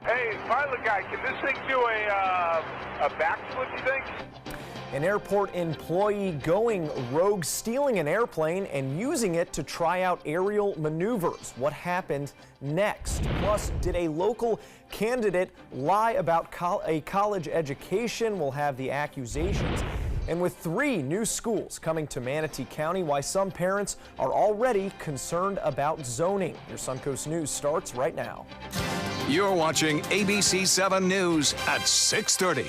Hey, pilot guy, can this thing do a backflip, you think? An airport employee going rogue, stealing an airplane and using it to try out aerial maneuvers. What happened next? Plus, did a local candidate lie about a college education? We'll have the accusations. And with 3 new schools coming to Manatee County, why some parents are already concerned about zoning. Your Suncoast News starts right now. You're watching ABC 7 News at 6:30.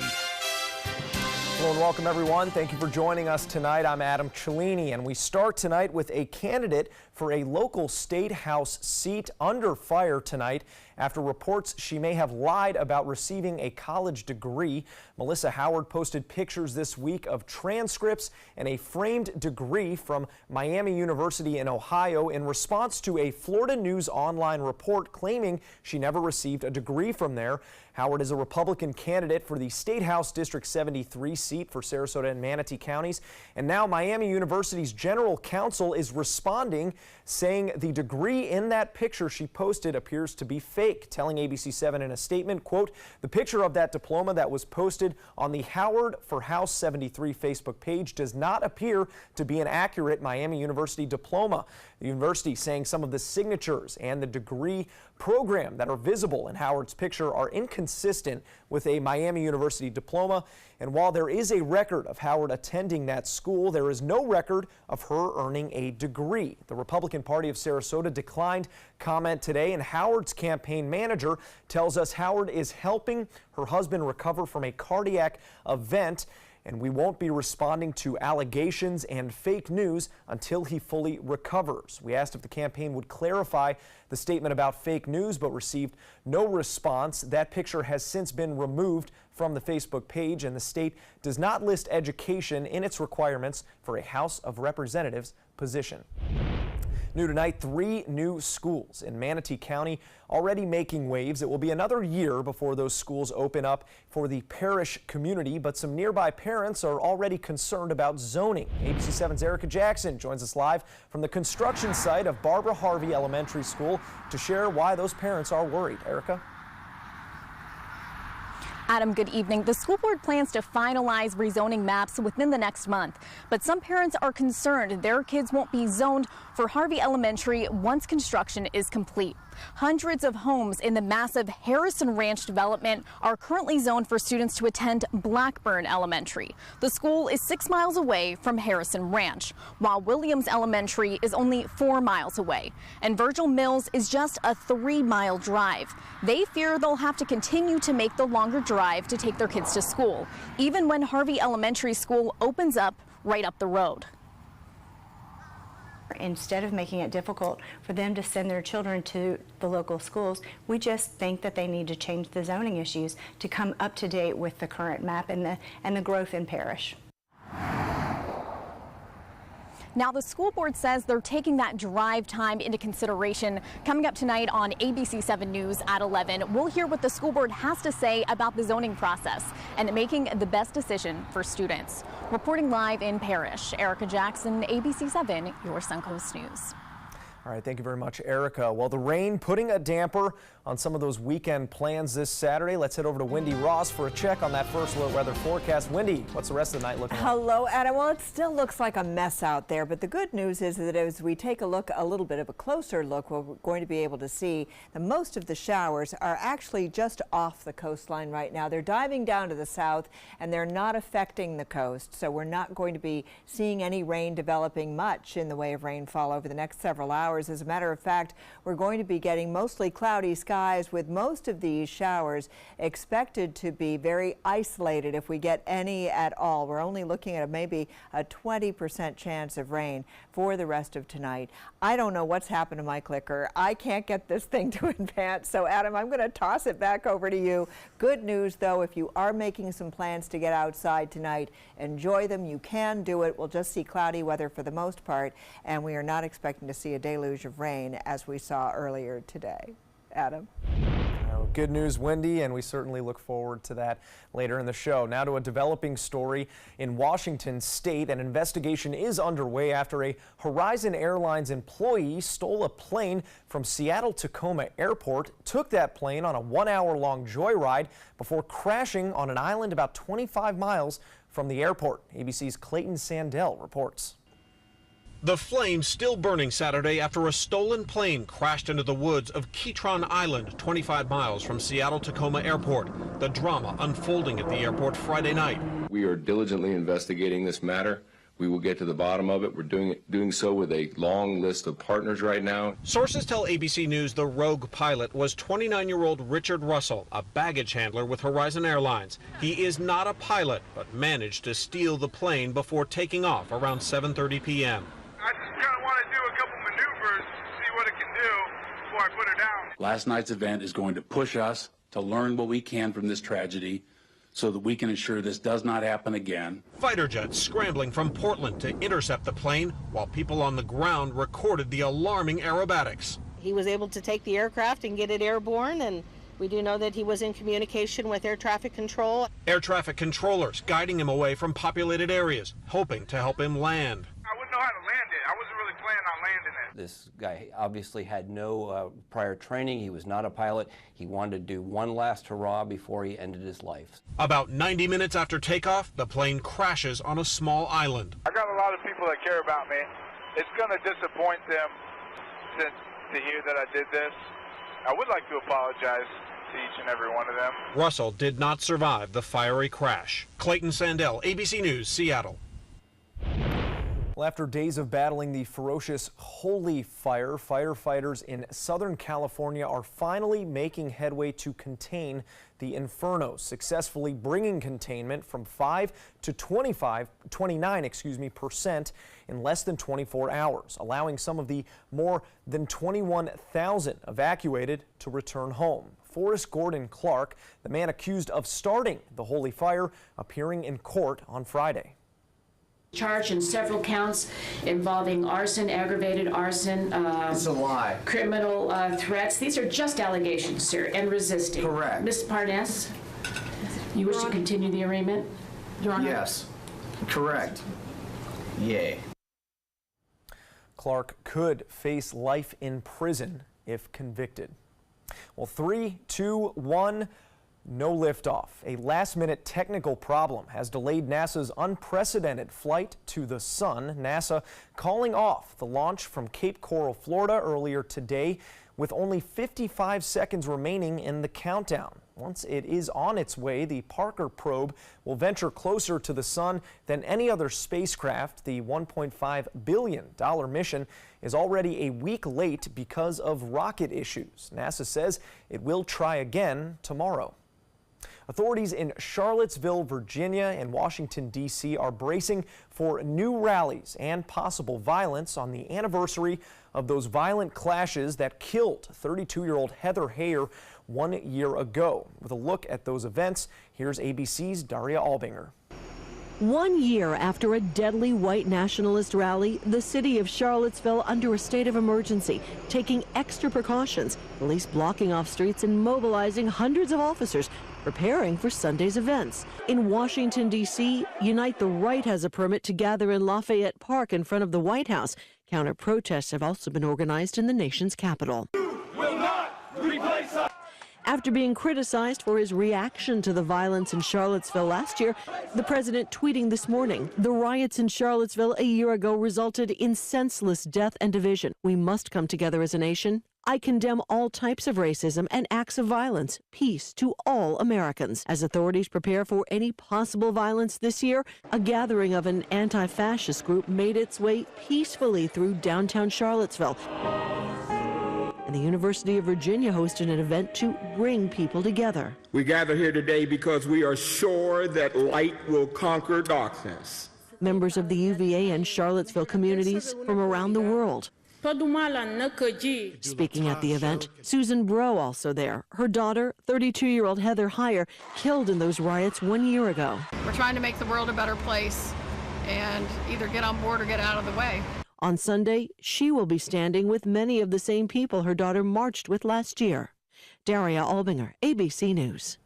Hello and welcome, everyone. Thank you for joining us tonight. I'm Adam Cellini, and we start tonight with a candidate for a local state house seat under fire tonight after reports she may have lied about receiving a college degree. Melissa Howard posted pictures this week of transcripts and a framed degree from Miami University in Ohio in response to a Florida News Online report claiming she never received a degree from there. Howard is a Republican candidate for the State House District 73 seat for Sarasota and Manatee counties. And now Miami University's general counsel is responding, saying the degree in that picture she posted appears to be fake, telling ABC 7 in a statement, quote, "The picture of that diploma that was posted on the Howard for House 73 Facebook page does not appear to be an accurate Miami University diploma." The university saying some of the signatures and the degree program that are visible in Howard's picture are inconsistent with a Miami University diploma. And while there is a record of Howard attending that school, there is no record of her earning a degree. The Republican Party of Sarasota declined comment today, and Howard's campaign manager tells us Howard is helping her husband recover from a cardiac event, and we won't be responding to allegations and fake news until he fully recovers. We asked if the campaign would clarify the statement about fake news, but received no response. That picture has since been removed from the Facebook page, and the state does not list education in its requirements for a House of Representatives position. New tonight, 3 new schools in Manatee County already making waves. It will be another year before those schools open up for the parish community, but some nearby parents are already concerned about zoning. ABC 7's Erica Jackson joins us live from the construction site of Barbara Harvey Elementary School to share why those parents are worried. Erica? Adam, good evening. The school board plans to finalize rezoning maps within the next month, but some parents are concerned their kids won't be zoned for Harvey Elementary once construction is complete. Hundreds of homes in the massive Harrison Ranch development are currently zoned for students to attend Blackburn Elementary. The school is 6 miles away from Harrison Ranch, while Williams Elementary is only 4 miles away, and Virgil Mills is just a 3-mile drive. They fear they'll have to continue to make the longer drive to take their kids to school, even when Harvey Elementary School opens up right up the road. Instead of making it difficult for them to send their children to the local schools, we just think that they need to change the zoning issues to come up to date with the current map and the growth in parish. Now, the school board says they're taking that drive time into consideration. Coming up tonight on ABC 7 News at 11, we'll hear what the school board has to say about the zoning process and making the best decision for students. Reporting live in Parish, Erica Jackson, ABC 7, your Suncoast News. All right, thank you very much, Erica. Well, the rain putting a damper on some of those weekend plans this Saturday. Let's head over to Wendy Ross for a check on that first alert weather forecast. Wendy, what's the rest of the night looking like? Hello, Adam. Well, it still looks like a mess out there, but the good news is that as we take a little bit of a closer look, we're going to be able to see that most of the showers are actually just off the coastline right now. They're diving down to the south, and they're not affecting the coast, so we're not going to be seeing any rain developing much in the way of rainfall over the next several hours. As a matter of fact, we're going to be getting mostly cloudy skies with most of these showers expected to be very isolated if we get any at all. We're only looking at maybe a 20% chance of rain for the rest of tonight. I don't know what's happened to my clicker. I can't get this thing to advance. So Adam, I'm going to toss it back over to you. Good news though, if you are making some plans to get outside tonight, enjoy them. You can do it. We'll just see cloudy weather for the most part, and we are not expecting to see a deluge of rain as we saw earlier today. Adam? All Good news, Wendy, and we certainly look forward to that later in the show. Now to a developing story in Washington State. An investigation is underway after a Horizon Airlines employee stole a plane from Seattle-Tacoma Airport, took that plane on a 1-hour-long joyride before crashing on an island about 25 miles from the airport. ABC's Clayton Sandell reports. The flames still burning Saturday after a stolen plane crashed into the woods of Keytron Island, 25 miles from Seattle-Tacoma Airport. The drama unfolding at the airport Friday night. We are diligently investigating this matter. We will get to the bottom of it. We're doing so with a long list of partners right now. Sources tell ABC News the rogue pilot was 29-year-old Richard Russell, a baggage handler with Horizon Airlines. He is not a pilot, but managed to steal the plane before taking off around 7:30 p.m. I just kind of want to do a couple maneuvers, see what it can do before I put her down. Last night's event is going to push us to learn what we can from this tragedy so that we can ensure this does not happen again. Fighter jets scrambling from Portland to intercept the plane while people on the ground recorded the alarming aerobatics. He was able to take the aircraft and get it airborne, and we do know that he was in communication with air traffic control. Air traffic controllers guiding him away from populated areas, hoping to help him land. I wouldn't know how to land it. I wasn't really planning on landing it. This guy obviously had no prior training. He was not a pilot. He wanted to do one last hurrah before he ended his life. About 90 minutes after takeoff, the plane crashes on a small island. I got a lot of people that care about me. It's going to disappoint them to hear that I did this. I would like to apologize to each and every one of them. Russell did not survive the fiery crash. Clayton Sandell, ABC News, Seattle. Well, after days of battling the ferocious Holy Fire, firefighters in Southern California are finally making headway to contain the inferno, successfully bringing containment from 5 to 29% in less than 24 hours, allowing some of the more than 21,000 evacuated to return home. Forrest Gordon Clark, the man accused of starting the Holy Fire, appearing in court on Friday. Charged in several counts involving arson, aggravated arson. It's a lie. Criminal threats. These are just allegations, sir, and resisting. Correct. Ms. Parnas, you wish to continue the arraignment, Your Honor? Yes. Correct. Yay. Clark could face life in prison if convicted. Well, 3, 2, 1. No liftoff. A last-minute technical problem has delayed NASA's unprecedented flight to the sun. NASA calling off the launch from Cape Coral, Florida earlier today with only 55 seconds remaining in the countdown. Once it is on its way, the Parker probe will venture closer to the sun than any other spacecraft. The $1.5 billion mission is already a week late because of rocket issues. NASA says it will try again tomorrow. Authorities in Charlottesville, Virginia and Washington, D.C. are bracing for new rallies and possible violence on the anniversary of those violent clashes that killed 32-year-old Heather Heyer 1 year ago. With a look at those events, here's ABC's Daria Albinger. 1 year after a deadly white nationalist rally, the city of Charlottesville under a state of emergency, taking extra precautions, police blocking off streets and mobilizing hundreds of officers preparing for Sunday's events. In Washington, D.C., Unite the Right has a permit to gather in Lafayette Park in front of the White House. Counter-protests have also been organized in the nation's capital. Will not replace us. After being criticized for his reaction to the violence in Charlottesville last year, the president tweeting this morning, "The riots in Charlottesville a year ago resulted in senseless death and division. We must come together as a nation. I condemn all types of racism and acts of violence. Peace to all Americans." As authorities prepare for any possible violence this year, a gathering of an anti-fascist group made its way peacefully through downtown Charlottesville. And the University of Virginia hosted an event to bring people together. We gather here today because we are sure that light will conquer darkness. Members of the UVA and Charlottesville communities from around the world. Speaking at the event, Susan Breaux also there. Her daughter, 32-year-old Heather Heyer, killed in those riots 1 year ago. We're trying to make the world a better place and either get on board or get out of the way. On Sunday, she will be standing with many of the same people her daughter marched with last year. Daria Albinger, ABC News.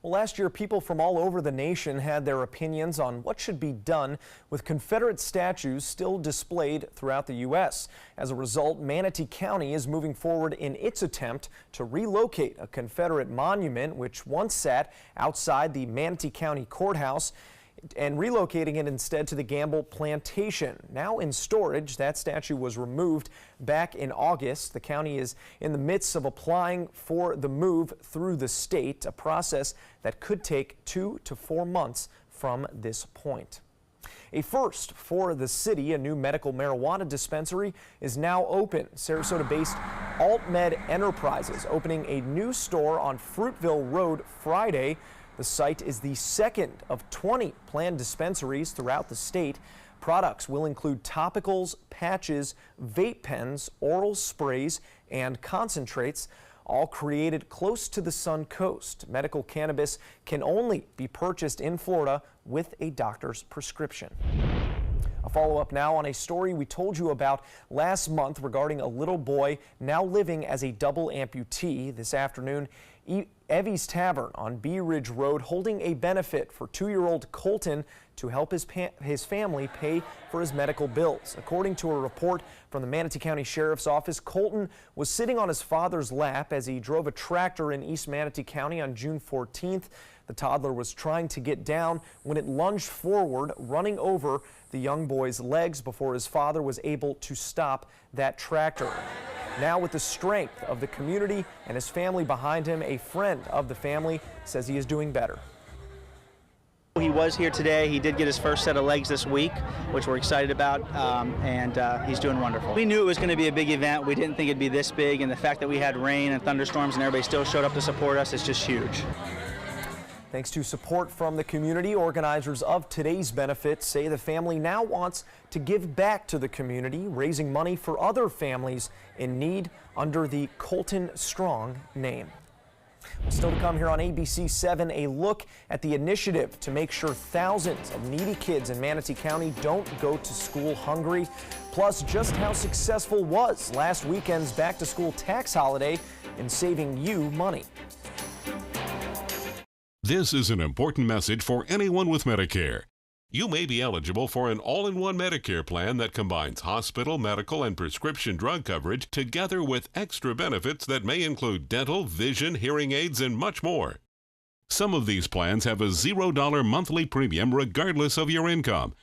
Well, last year, people from all over the nation had their opinions on what should be done with Confederate statues still displayed throughout the U.S. As a result, Manatee County is moving forward in its attempt to relocate a Confederate monument which once sat outside the Manatee County Courthouse, and relocating it instead to the Gamble Plantation. Now in storage, that statue was removed back in August. The county is in the midst of applying for the move through the state, a process that could take 2 to 4 months from this point. A first for the city, a new medical marijuana dispensary is now open. Sarasota-based AltMed Enterprises opening a new store on Fruitville Road Friday. The site is the second of 20 planned dispensaries throughout the state. Products will include topicals, patches, vape pens, oral sprays, and concentrates, all created close to the Sun Coast. Medical cannabis can only be purchased in Florida with a doctor's prescription. A follow-up now on a story we told you about last month regarding a little boy now living as a double amputee. This afternoon, Evie's Tavern on Bee Ridge Road holding a benefit for 2-year-old Colton to help his family pay for his medical bills. According to a report from the Manatee County Sheriff's Office, Colton was sitting on his father's lap as he drove a tractor in East Manatee County on June 14th. The toddler was trying to get down when it lunged forward, running over the young boy's legs before his father was able to stop that tractor. Now, with the strength of the community and his family behind him, a friend of the family says he is doing better. He was here today. He did get his first set of legs this week, which we're excited about, and he's doing wonderful. We knew it was going to be a big event. We didn't think it'd be this big, and the fact that we had rain and thunderstorms and everybody still showed up to support us is just huge. Thanks to support from the community, organizers of today's benefit say the family now wants to give back to the community, raising money for other families in need under the Colton Strong name. Still to come here on ABC 7, a look at the initiative to make sure thousands of needy kids in Manatee County don't go to school hungry, plus just how successful was last weekend's back-to-school tax holiday in saving you money. This is an important message for anyone with Medicare. You may be eligible for an all-in-one Medicare plan that combines hospital, medical, and prescription drug coverage together with extra benefits that may include dental, vision, hearing aids, and much more. Some of these plans have a $0 monthly premium regardless of your income.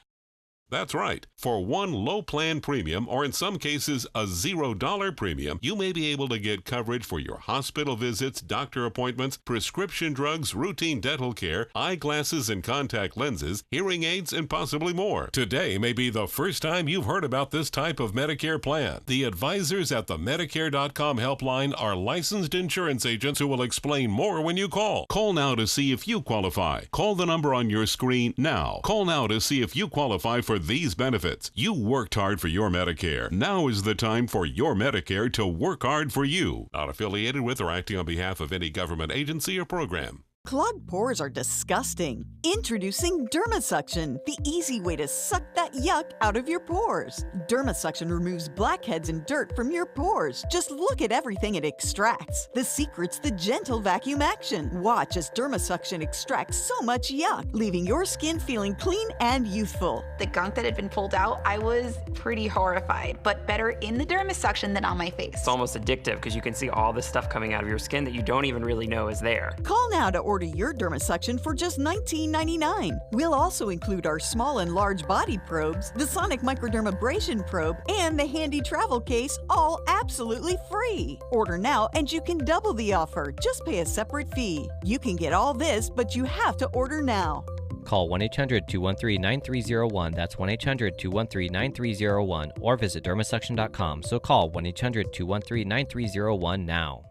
That's right. For one low plan premium, or in some cases a $0 premium, you may be able to get coverage for your hospital visits, doctor appointments, prescription drugs, routine dental care, eyeglasses and contact lenses, hearing aids, and possibly more. Today may be the first time you've heard about this type of Medicare plan. The advisors at the Medicare.com helpline are licensed insurance agents who will explain more when you call. Call now to see if you qualify. Call the number on your screen now. Call now to see if you qualify for these benefits. You worked hard for your Medicare. Now is the time for your Medicare to work hard for you. Not affiliated with or acting on behalf of any government agency or program. Clogged pores are disgusting. Introducing DermaSuction, the easy way to suck that yuck out of your pores. DermaSuction removes blackheads and dirt from your pores. Just look at everything it extracts. The secret's the gentle vacuum action. Watch as DermaSuction extracts so much yuck, leaving your skin feeling clean and youthful. The gunk that had been pulled out, I was pretty horrified, but better in the DermaSuction than on my face. It's almost addictive because you can see all this stuff coming out of your skin that you don't even really know is there. Call now to order your DermaSuction for just $19.99. We'll also include our small and large body probes, the Sonic Microdermabrasion probe, and the handy travel case, all absolutely free. Order now and you can double the offer. Just pay a separate fee. You can get all this, but you have to order now. Call 1-800-213-9301. That's 1-800-213-9301. Or visit dermasuction.com. So call 1-800-213-9301 now.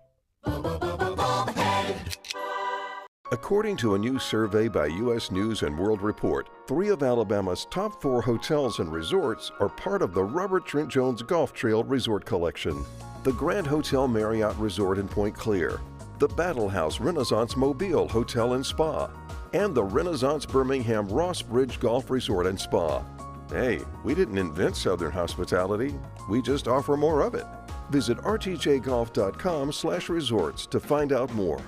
According to a new survey by U.S. News & World Report, 3 of Alabama's top 4 hotels and resorts are part of the Robert Trent Jones Golf Trail Resort Collection. The Grand Hotel Marriott Resort in Point Clear, the Battle House Renaissance Mobile Hotel and Spa, and the Renaissance Birmingham Ross Bridge Golf Resort and Spa. Hey, we didn't invent Southern hospitality, we just offer more of it. Visit rtjgolf.com/resorts to find out more.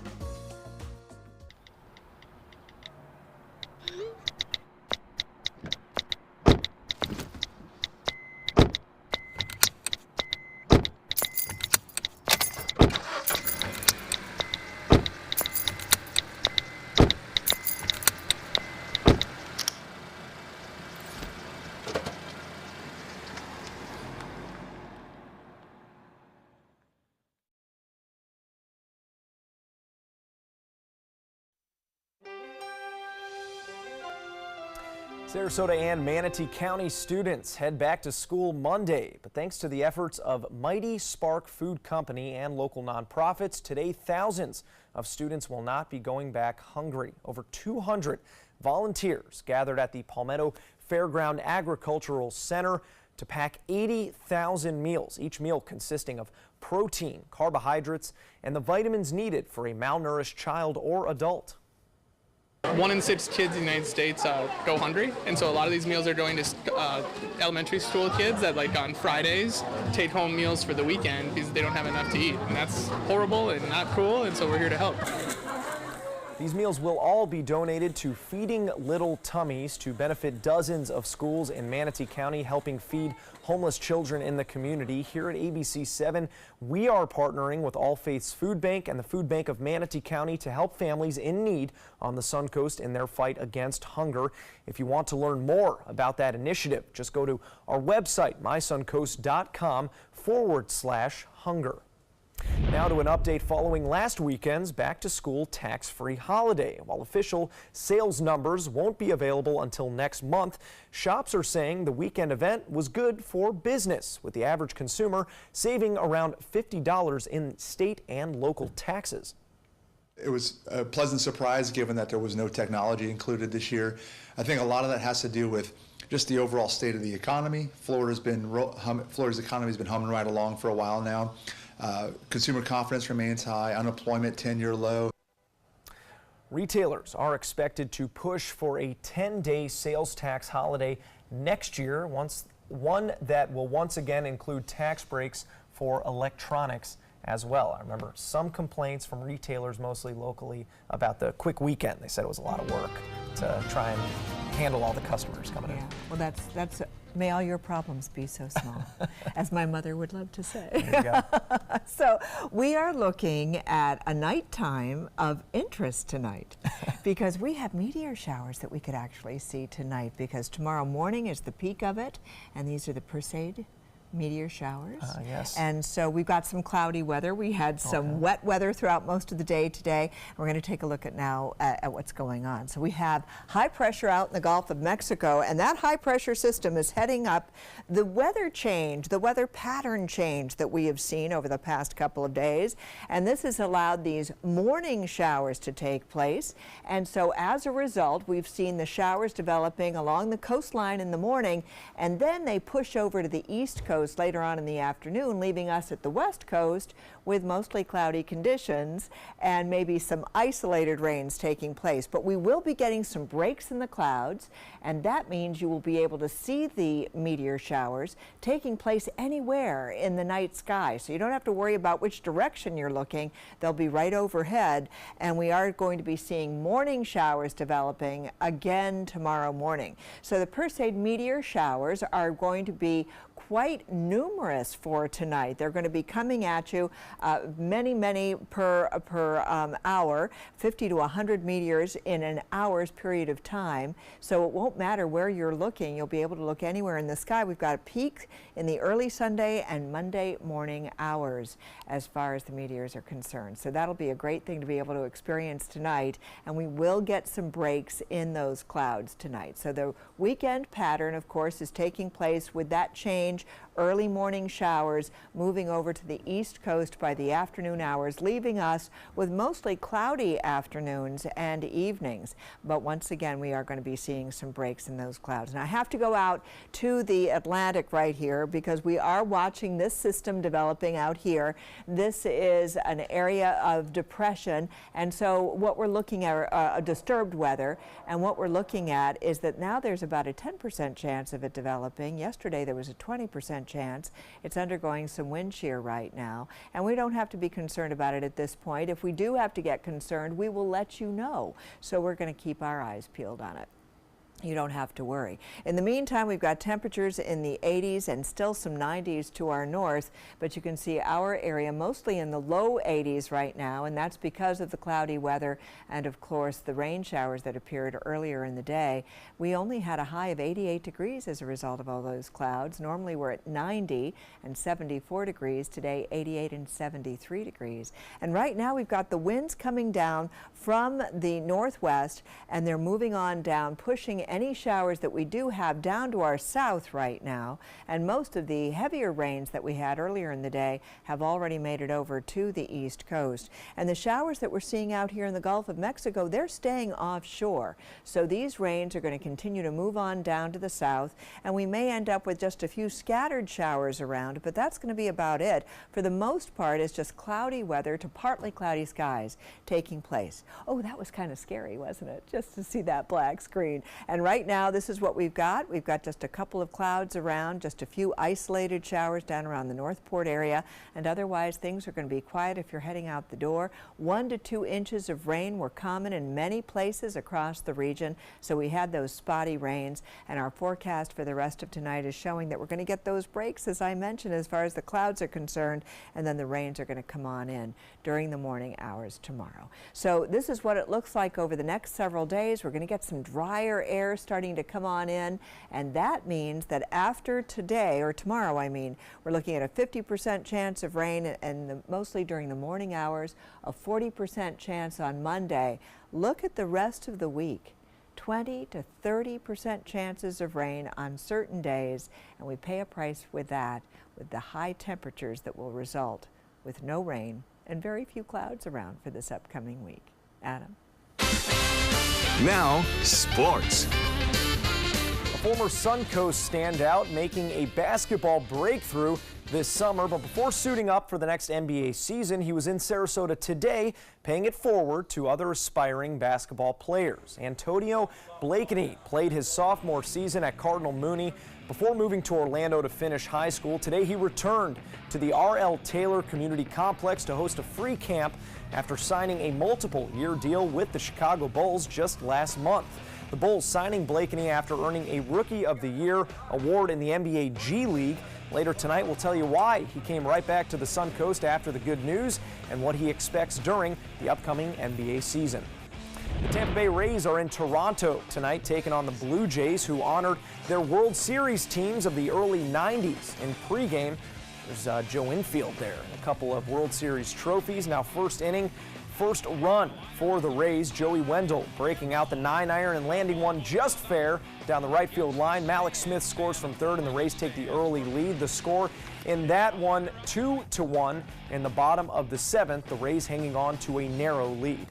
Sarasota and Manatee County students head back to school Monday, but thanks to the efforts of Mighty Spark Food Company and local nonprofits, today thousands of students will not be going back hungry. Over 200 volunteers gathered at the Palmetto Fairground Agricultural Center to pack 80,000 meals, each meal consisting of protein, carbohydrates, and the vitamins needed for a malnourished child or adult. 1 in 6 kids in the United States go hungry, and so a lot of these meals are going to elementary school kids that, like on Fridays, take home meals for the weekend because they don't have enough to eat, and that's horrible and not cool, and so we're here to help. These meals will all be donated to Feeding Little Tummies to benefit dozens of schools in Manatee County, helping feed homeless children in the community. Here at ABC7, we are partnering with All Faiths Food Bank and the Food Bank of Manatee County to help families in need on the Suncoast in their fight against hunger. If you want to learn more about that initiative, just go to our website, mysuncoast.com/hunger. Now to an update following last weekend's back-to-school tax-free holiday. While official sales numbers won't be available until next month, shops are saying the weekend event was good for business, with the average consumer saving around $50 in state and local taxes. It was a pleasant surprise given that there was no technology included this year. I think a lot of that has to do with just the overall state of the economy. Florida's economy has been humming right along for a while now. Consumer confidence remains high, unemployment 10-year low. Retailers are expected to push for a 10-day sales tax holiday next year, one that will once again include tax breaks for electronics as well. I remember some complaints from retailers, mostly locally, about the quick weekend. They said it was a lot of work to try and handle all the customers coming in. Well, that's may all your problems be so small, as my mother would love to say. There you go. So we are looking at a nighttime of interest tonight because we have meteor showers that we could actually see tonight, because tomorrow morning is the peak of it, and these are the Perseid meteor showers. Yes. And so we've got some cloudy weather. We had some wet weather throughout most of the day today. We're going to take a look at now at what's going on. So we have high pressure out in the Gulf of Mexico, and that high pressure system is heading up. The weather change, the weather pattern change that we have seen over the past couple of days, and this has allowed these morning showers to take place. And so as a result, we've seen the showers developing along the coastline in the morning, and then they push over to the east coast later on in the afternoon, leaving us at the west coast with mostly cloudy conditions and maybe some isolated rains taking place. But we will be getting some breaks in the clouds, and that means you will be able to see the meteor showers taking place anywhere in the night sky. So you don't have to worry about which direction you're looking. They'll be right overhead, and we are going to be seeing morning showers developing again tomorrow morning. So the Perseid meteor showers are going to be quite numerous for tonight. They're going to be coming at you many per hour, 50 to 100 meteors in an hour's period of time. So it won't matter where you're looking. You'll be able to look anywhere in the sky. We've got a peak in the early Sunday and Monday morning hours as far as the meteors are concerned. So that'll be a great thing to be able to experience tonight, and we will get some breaks in those clouds tonight. So the weekend pattern, of course, is taking place with that change. Early morning showers moving over to the east coast by the afternoon hours, leaving us with mostly cloudy afternoons and evenings. But once again, we are going to be seeing some breaks in those clouds. And I have to go out to the Atlantic right here because we are watching this system developing out here. This is an area of depression, and so what we're looking at are disturbed weather, and what we're looking at is that now there's about a 10% chance of it developing. Yesterday there was a 20% 50% chance. It's undergoing some wind shear right now, and we don't have to be concerned about it at this point. If we do have to get concerned, we will let you know. So we're going to keep our eyes peeled on it. You don't have to worry. In the meantime, we've got temperatures in the 80s and still some 90s to our north, but you can see our area mostly in the low 80s right now, and that's because of the cloudy weather and, of course, the rain showers that appeared earlier in the day. We only had a high of 88 degrees as a result of all those clouds. Normally we're at 90 and 74 degrees. Today, 88 and 73 degrees. And right now we've got the winds coming down from the northwest, and they're moving on down, pushing any showers that we do have down to our south right now, and most of the heavier rains that we had earlier in the day have already made it over to the east coast. And the showers that we're seeing out here in the Gulf of Mexico, they're staying offshore. So these rains are going to continue to move on down to the south, and we may end up with just a few scattered showers around, but that's going to be about it. For the most part, it's just cloudy weather to partly cloudy skies taking place. Oh, that was kind of scary, wasn't it? Just to see that black screen. And right now, this is what we've got. We've got just a couple of clouds around, just a few isolated showers down around the Northport area, and otherwise things are going to be quiet if you're heading out the door. 1 to 2 inches of rain were common in many places across the region, so we had those spotty rains, and our forecast for the rest of tonight is showing that we're going to get those breaks, as I mentioned, as far as the clouds are concerned, and then the rains are going to come on in during the morning hours tomorrow. So this is what it looks like over the next several days. We're going to get some drier air starting to come on in, and that means that after today, or tomorrow I mean, we're looking at a 50% chance of rain, and mostly during the morning hours, a 40% chance on Monday. Look at the rest of the week. 20 to 30% chances of rain on certain days, and we pay a price with that, with the high temperatures that will result with no rain and very few clouds around for this upcoming week. Adam. Now, sports. A former Suncoast standout making a basketball breakthrough this summer, but before suiting up for the next NBA season, he was in Sarasota today, paying it forward to other aspiring basketball players. Antonio Blakeney played his sophomore season at Cardinal Mooney before moving to Orlando to finish high school. Today he returned to the R.L. Taylor Community Complex to host a free camp after signing a multiple-year deal with the Chicago Bulls just last month. The Bulls signing Blakeney after earning a Rookie of the Year award in the NBA G League. Later tonight, we'll tell you why he came right back to the Suncoast after the good news and what he expects during the upcoming NBA season. The Tampa Bay Rays are in Toronto tonight, taking on the Blue Jays, who honored their World Series teams of the early 90s. In pregame, there's Joe Infield there, and a couple of World Series trophies. Now first inning, first run for the Rays. Joey Wendell breaking out the 9-iron and landing one just fair down the right field line. Malik Smith scores from third, and the Rays take the early lead. The score in that one, 2-1 in the bottom of the 7th. The Rays hanging on to a narrow lead.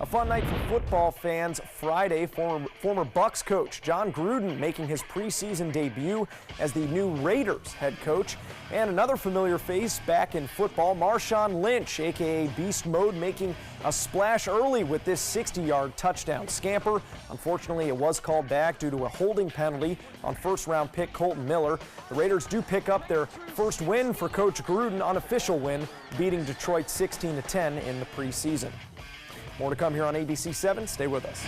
A fun night for football fans Friday. Former Bucs coach John Gruden making his preseason debut as the new Raiders head coach. And another familiar face back in football, Marshawn Lynch, a.k.a. Beast Mode, making a splash early with this 60-yard touchdown scamper. Unfortunately, it was called back due to a holding penalty on first-round pick Colton Miller. The Raiders do pick up their first win for Coach Gruden, unofficial win, beating Detroit 16-10 in the preseason. More to come here on ABC 7. Stay with us.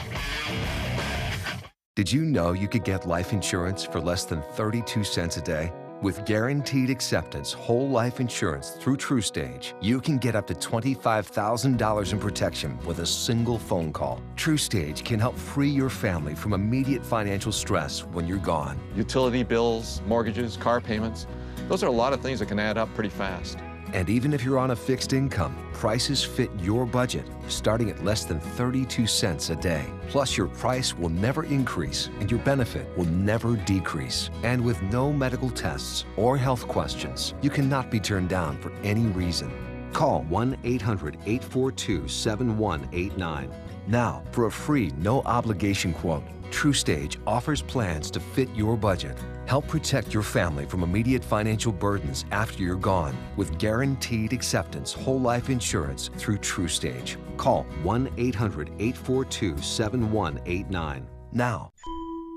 Did you know you could get life insurance for less than 32 cents a day? With Guaranteed Acceptance whole life insurance through TruStage, you can get up to $25,000 in protection with a single phone call. TruStage can help free your family from immediate financial stress when you're gone. Utility bills, mortgages, car payments, those are a lot of things that can add up pretty fast. And even if you're on a fixed income, prices fit your budget, starting at less than 32 cents a day. Plus, your price will never increase and your benefit will never decrease. And with no medical tests or health questions, you cannot be turned down for any reason. Call 1-800-842-7189. Now, for a free, no-obligation quote, TruStage offers plans to fit your budget. Help protect your family from immediate financial burdens after you're gone with Guaranteed Acceptance whole life insurance through TruStage. Call 1-800-842-7189 now.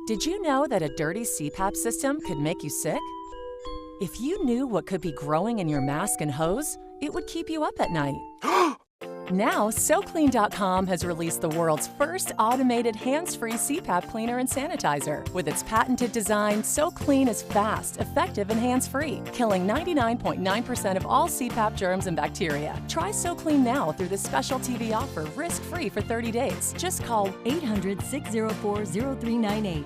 Did you know that a dirty CPAP system could make you sick? If you knew what could be growing in your mask and hose, it would keep you up at night. Now, SoClean.com has released the world's first automated hands-free CPAP cleaner and sanitizer. With its patented design, SoClean is fast, effective, and hands-free, killing 99.9% of all CPAP germs and bacteria. Try SoClean now through this special TV offer, risk-free for 30 days. Just call 800-604-0398.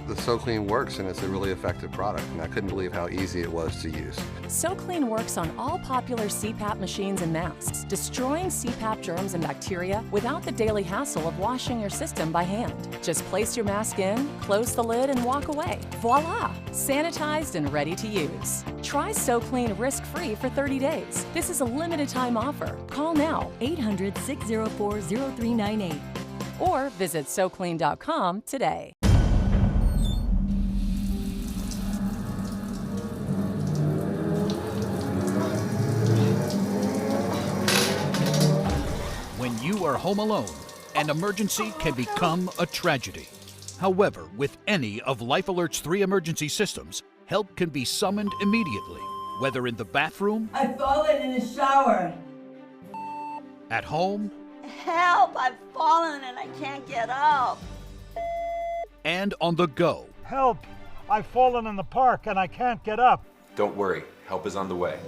The SoClean works, and it's a really effective product, and I couldn't believe how easy it was to use. SoClean works on all popular CPAP machines and masks, destroying CPAP germs and bacteria without the daily hassle of washing your system by hand. Just place your mask in, close the lid, and walk away. Voila! Sanitized and ready to use. Try SoClean risk-free for 30 days. This is a limited-time offer. Call now, 800-604-0398. Or visit SoClean.com today. When you are home alone, an emergency can become a tragedy. However, with any of Life Alert's 3 emergency systems, help can be summoned immediately, whether in the bathroom, I've fallen in the shower. at home, Help! I've fallen and I can't get up. and on the go. Help! I've fallen in the park and I can't get up. Don't worry, help is on the way.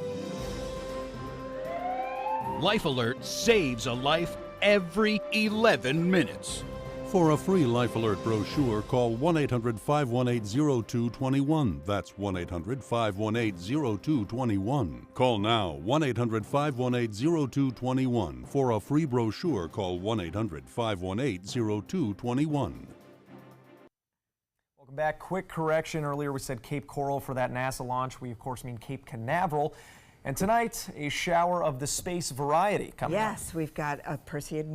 Life Alert saves a life every 11 minutes. For a free Life Alert brochure, call 1-800-518-0221. That's 1-800-518-0221. Call now, 1-800-518-0221. For a free brochure, call 1-800-518-0221. Welcome back. Quick correction. Earlier we said Cape Coral for that NASA launch. We, of course, mean Cape Canaveral. And tonight, a shower of the space variety coming up. Yes, we've got Perseid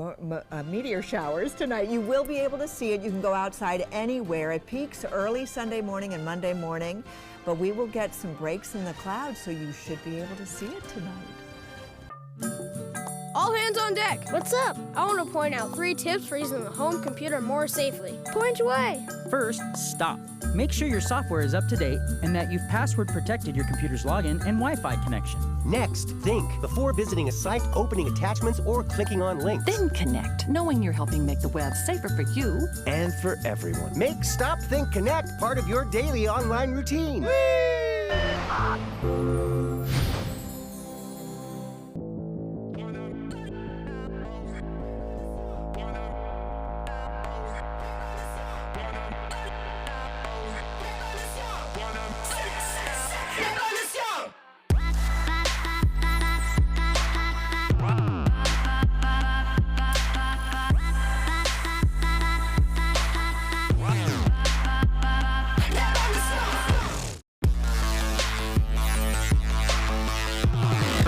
meteor showers tonight. You will be able to see it. You can go outside anywhere. It peaks early Sunday morning and Monday morning, but we will get some breaks in the clouds, so you should be able to see it tonight. All hands on deck. What's up? I want to point out 3 tips for using the home computer more safely. Point away. First, stop. Make sure your software is up to date and that you've password protected your computer's login and Wi-Fi connection. Next, think before visiting a site, opening attachments, or clicking on links. Then connect, knowing you're helping make the web safer for you and for everyone. Make Stop, Think, Connect part of your daily online routine.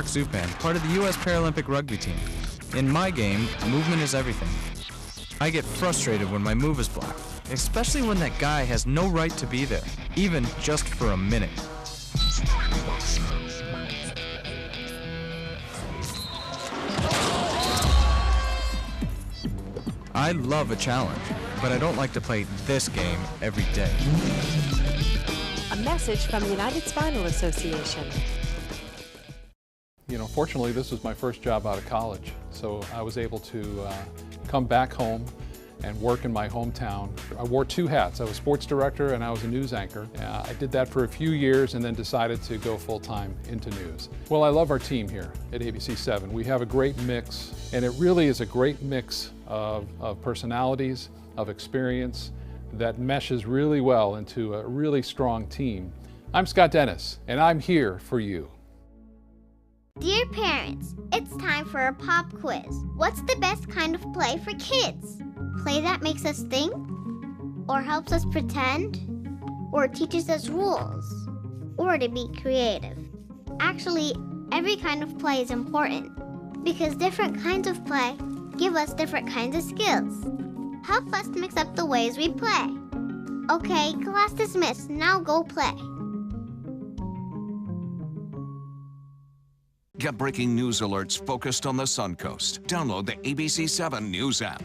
Zupan, part of the U.S. Paralympic rugby team. In my game, movement is everything. I get frustrated when my move is blocked, especially when that guy has no right to be there, even just for a minute. I love a challenge, but I don't like to play this game every day. A message from the United Spinal Association. You know, fortunately, this was my first job out of college, so I was able to come back home and work in my hometown. I wore 2 hats. I was sports director and I was a news anchor. I did that for a few years and then decided to go full-time into news. Well, I love our team here at ABC7. We have a great mix, and it really is a great mix of personalities, of experience that meshes really well into a really strong team. I'm Scott Dennis, and I'm here for you. Dear parents, it's time for a pop quiz. What's the best kind of play for kids? Play that makes us think? Or helps us pretend? Or teaches us rules? Or to be creative? Actually, every kind of play is important because different kinds of play give us different kinds of skills. Help us mix up the ways we play. Okay, class dismissed. Now go play. Get breaking news alerts focused on the Suncoast. Download the ABC7 News app.